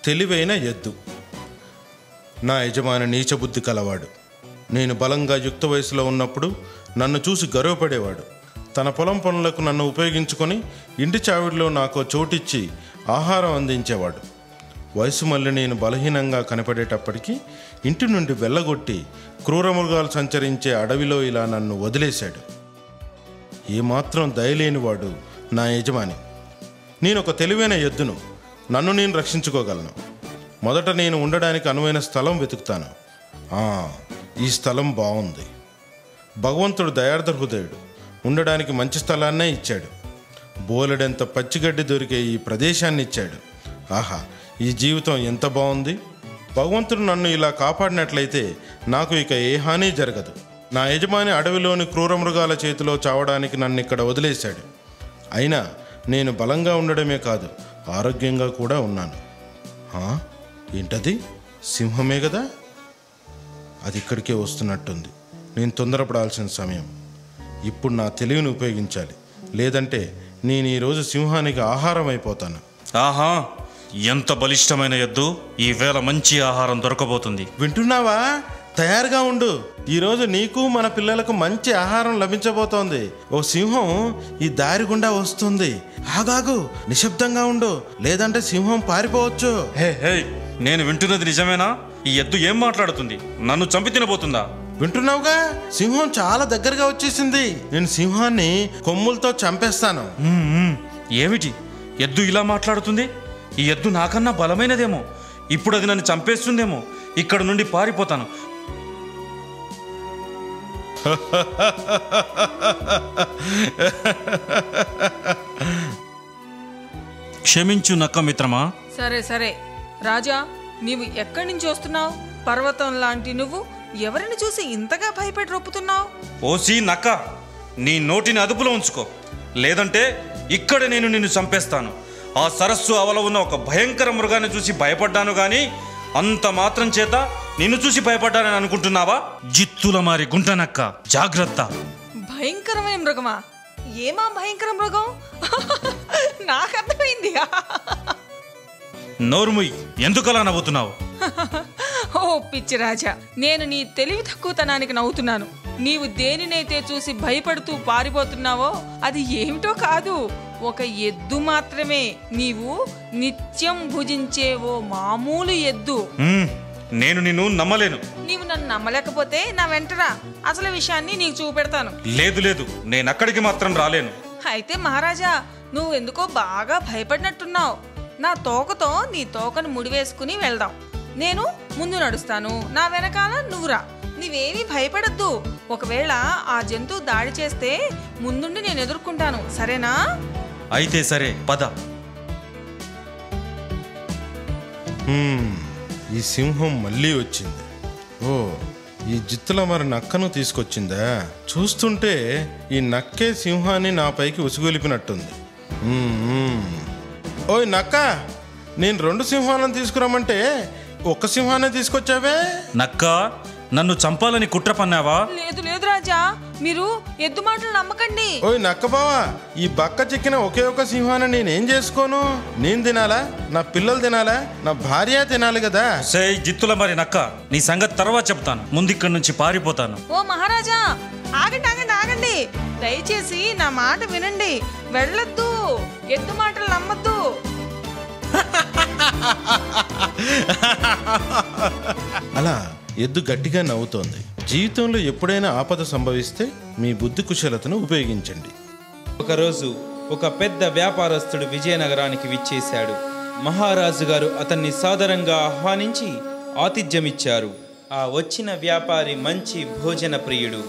తెలివైన ఎద్దు. నా యజమాని నీచబుద్ధి కలవాడు. నేను బలంగా యుక్త వయసులో ఉన్నప్పుడు నన్ను చూసి గర్వపడేవాడు. తన పొలం పనులకు నన్ను ఉపయోగించుకొని ఇంటి చావిడిలో నాకు చోటిచ్చి ఆహారం అందించేవాడు. వయసు మళ్ళీ నేను బలహీనంగా కనపడేటప్పటికీ ఇంటి నుండి వెళ్ళగొట్టి క్రూరమృగాలు సంచరించే అడవిలో ఇలా నన్ను వదిలేశాడు. ఏమాత్రం దయలేనివాడు నా యజమాని. నేను ఒక తెలివైన ఎద్దును. నన్ను నేను రక్షించుకోగలను. మొదట నేను ఉండడానికి అనువైన స్థలం వెతుకుతాను. ఈ స్థలం బాగుంది. భగవంతుడు దయార్థ హృదయుడు. ఉండడానికి మంచి స్థలాన్నే ఇచ్చాడు. బోలెడంత పచ్చిగడ్డి దొరికే ఈ ప్రదేశాన్ని ఇచ్చాడు. ఆహా, ఈ జీవితం ఎంత బాగుంది. భగవంతుడు నన్ను ఇలా కాపాడినట్లయితే నాకు ఇక ఏ హాని జరగదు. నా యజమాని అడవిలోని క్రూరమృగాల చేతిలో చావడానికి నన్ను ఇక్కడ వదిలేశాడు. అయినా నేను బలంగా ఉండడమే కాదు, ఆరోగ్యంగా కూడా ఉన్నాను. ఏంటది? సింహమే కదా? అది ఇక్కడికే వస్తున్నట్టుంది. నేను తొందరపడాల్సిన సమయం. ఇప్పుడు నా తెలివిని ఉపయోగించాలి, లేదంటే నేను ఈరోజు సింహానికి ఆహారం అయిపోతాను. ఆహా, ఎంత బలిష్టమైన ఎద్దు! ఈవేళ మంచి ఆహారం దొరకబోతుంది. వింటున్నావా? తయారుగా ఉండు. ఈరోజు నీకు మన పిల్లలకు మంచి ఆహారం లభించబోతోంది. ఓ సింహం ఈ దారి గుండా వస్తుంది. ఆగాగు, నిశ్శబ్దంగా ఉండు, లేదంటే సింహం పారిపోవచ్చు. హే, నేను వింటున్నది నిజమేనా? ఈ ఎద్దు ఏం మాట్లాడుతుంది? నన్ను చంపి తినబోతుందా? వింటున్నావుగా, సింహం చాలా దగ్గరగా వచ్చేసింది. నేను సింహాన్ని కొమ్ములతో చంపేస్తాను. ఏమిటి ఎద్దు ఇలా మాట్లాడుతుంది? ఈ ఎద్దు నాకన్నా బలమైనదేమో. ఇప్పుడు అది నన్ను చంపేస్తుందేమో. ఇక్కడ నుండి పారిపోతాను. క్షమించు నక్క మిత్రమా. సరే రాజా, నీవు ఎక్కడి నుంచి వస్తున్నావు? పర్వతం లాంటి నువ్వు ఎవరిని చూసి ఇంతగా భయపడి రొప్పుతున్నావు? ఓసి నక్క, నీ నోటిని అదుపులో ఉంచుకో, లేదంటే ఇక్కడ నేను నిన్ను చంపేస్తాను. ఆ సరస్సు అవల ఉన్న ఒక భయంకర మృగాన్ని చూసి భయపడ్డాను గాని అంత మాత్రం చేత నిన్ను చూసి భయపడ్డానని అనుకుంటున్నావా? జిత్తుల మారి గుంటనక్క, జాగ్రత్త. భయంకరమైన మృగమా? ఏమా భయంకర మృగం? నాకు అర్థమైంది. నోరుముయ్, ఎందుకలా నవ్వుతున్నావు? ఓ పిచ్చి రాజా, నేను నీ తెలివి తక్కువతనానికి నవ్వుతున్నాను. నీవు దేనినైతే చూసి భయపడుతూ పారిపోతున్నావో అది ఏమిటో కాదు, ఒక ఎద్దు మాత్రమే. నీవు నిత్యం భుజించే ఓ మామూలు ఎద్దు. నేను నిన్ను నమ్మలేను. నీవు నన్ను నమ్మలేకపోతే నా వెంటరా, అసలు విషయాన్ని నీకు చూపెడతాను. లేదు, నేను అక్కడికి మాత్రం రాలేను. అయితే మహారాజా, నువ్వు ఎందుకో బాగా భయపడినట్టున్నావు. నా తోకతో నీ తోకను ముడివేసుకుని వెళ్దాం. నేను ముందు నడుస్తాను, నా వెనకాల నువ్వురా. నీవేమీ భయపడద్దు. ఒకవేళ ఆ జంతువు దాడి చేస్తే ముందుండి నేను ఎదుర్కొంటాను, సరేనా? అయితే సరే, పద. ఈ సింహం మళ్ళీ వచ్చింది. ఓ, ఈ జిత్తుల మరి నక్కను తీసుకొచ్చిందా? చూస్తుంటే ఈ నక్కే సింహాన్ని నా పైకి ఉసుగొలిపినట్టుంది. ఓయ్ నక్క, నేను 2 సింహాలను తీసుకురమ్మంటే ఒక్క సింహాన్ని తీసుకొచ్చావే. నక్క, నన్ను చంపాలని కుట్ర పన్నావా? లేదు రాజా, మీరు ఎద్దు మాటలు నమ్మకండి. ఓయ్ నక్క బావా, ఈ బక్క చిక్కిన ఒకే ఒక సింహాన్ని నేనేం చేసుకోను? నేను తినాలా? నా పిల్లలు తినాలా? నా భార్య తినాలి కదా. సే జిత్తుల మరి నక్క, నీ సంగతి తర్వాత చెప్తాను. ముందు ఇక్కడి నుంచి పారిపోతాను. ఓ మహారాజా, ఆగండి. దయచేసి నా మాట వినండి. వెళ్ళొద్దు, ఎద్దు మాటలు నమ్మద్దు. అలా ఎద్దు గట్టిగా నవ్వుతోంది. జీవితంలో ఎప్పుడైనా ఆపద సంభవిస్తే మీ బుద్ధి కుశలతను ఉపయోగించండి. ఒకరోజు ఒక పెద్ద వ్యాపారస్తుడు విజయనగరానికి విచ్చేశాడు. మహారాజు గారు అతన్ని సాదరంగా ఆహ్వానించి ఆతిథ్యమిచ్చారు. ఆ వచ్చిన వ్యాపారి మంచి భోజన ప్రియుడు.